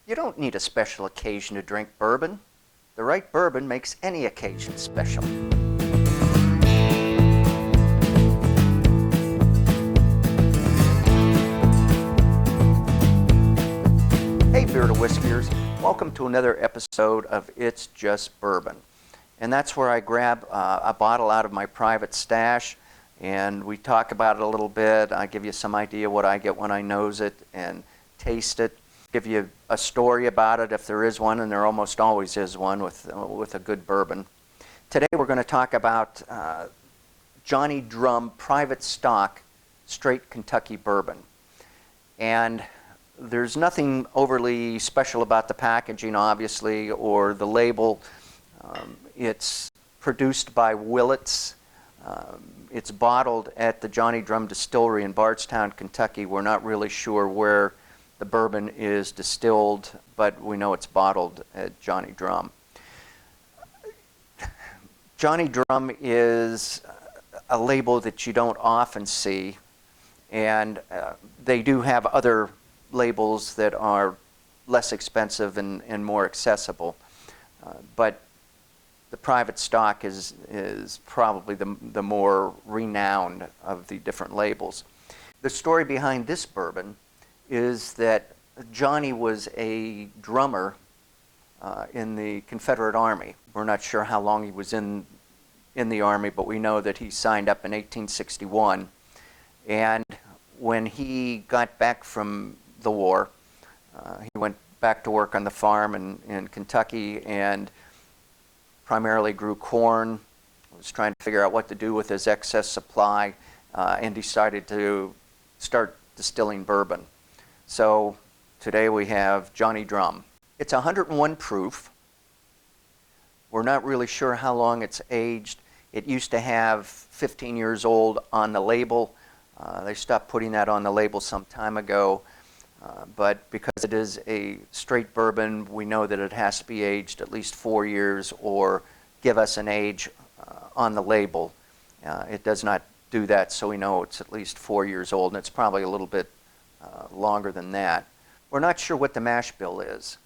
You don't need a special occasion to drink bourbon. The right bourbon makes any occasion special. Hey Beer to Whiskers, welcome to another episode of It's Just Bourbon. And that's where I grab a bottle out of my private stash and we talk about it a little bit. I give you some idea what I get when I nose it and taste it. Give you a story about it if there is one, and there almost always is one with a good bourbon. Today we're going to talk about Johnny Drum Private Stock Straight Kentucky Bourbon. And there's nothing overly special about the packaging, obviously, or the label. It's produced by Willett. It's bottled at the Johnny Drum Distillery in Bardstown, Kentucky. We're not really sure where the bourbon is distilled, but we know it's bottled at Johnny Drum. Johnny Drum is a label that you don't often see, and they do have other labels that are less expensive and more accessible. But the private stock is probably the more renowned of the different labels. The story behind this bourbon is that Johnny was a drummer in the Confederate Army. We're not sure how long he was in the Army, but we know that he signed up in 1861. And when he got back from the war, he went back to work on the farm in Kentucky and primarily grew corn, was trying to figure out what to do with his excess supply, and decided to start distilling bourbon. So today we have Johnny Drum. It's 101 proof. We're not really sure how long it's aged. It used to have 15 years old on the label. They stopped putting that on the label some time ago. But because it is a straight bourbon, we know that it has to be aged at least 4 years or give us an age on the label. It does not do that, so we know it's at least 4 years old, and it's probably a little bit longer than that. We're not sure what the mash bill is.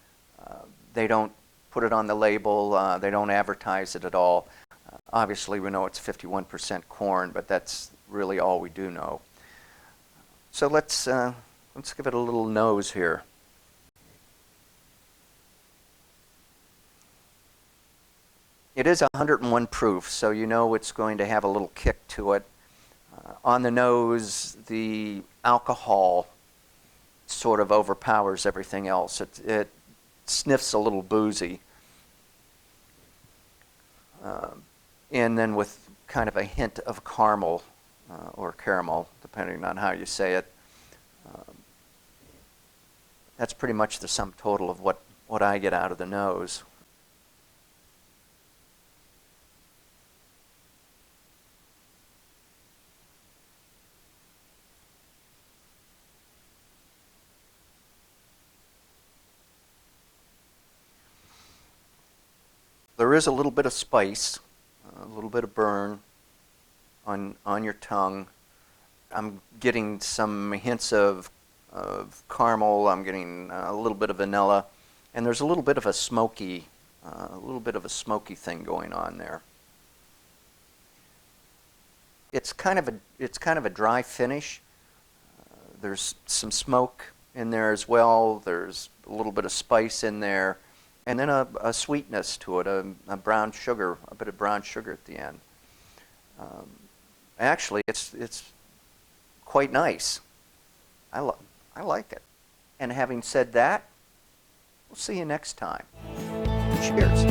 They don't put it on the label. They don't advertise it at all. Obviously, we know it's 51% corn, but that's really all we do know. So let's give it a little nose here. It is 101 proof, so you know it's going to have a little kick to it. On the nose, the alcohol sort of overpowers everything else. It sniffs a little boozy. And then with kind of a hint of caramel, or caramel, depending on how you say it. That's pretty much the sum total of what I get out of the nose. There is a little bit of spice, a little bit of burn on your tongue. I'm getting some hints of caramel. I'm getting a little bit of vanilla, and there's a little bit of a smoky thing going on there. It's kind of a dry finish. There's some smoke in there as well. There's a little bit of spice in there, and then a sweetness to it, a brown sugar, a bit of brown sugar at the end. Actually, it's quite nice. I like it. And having said that, we'll see you next time. Cheers.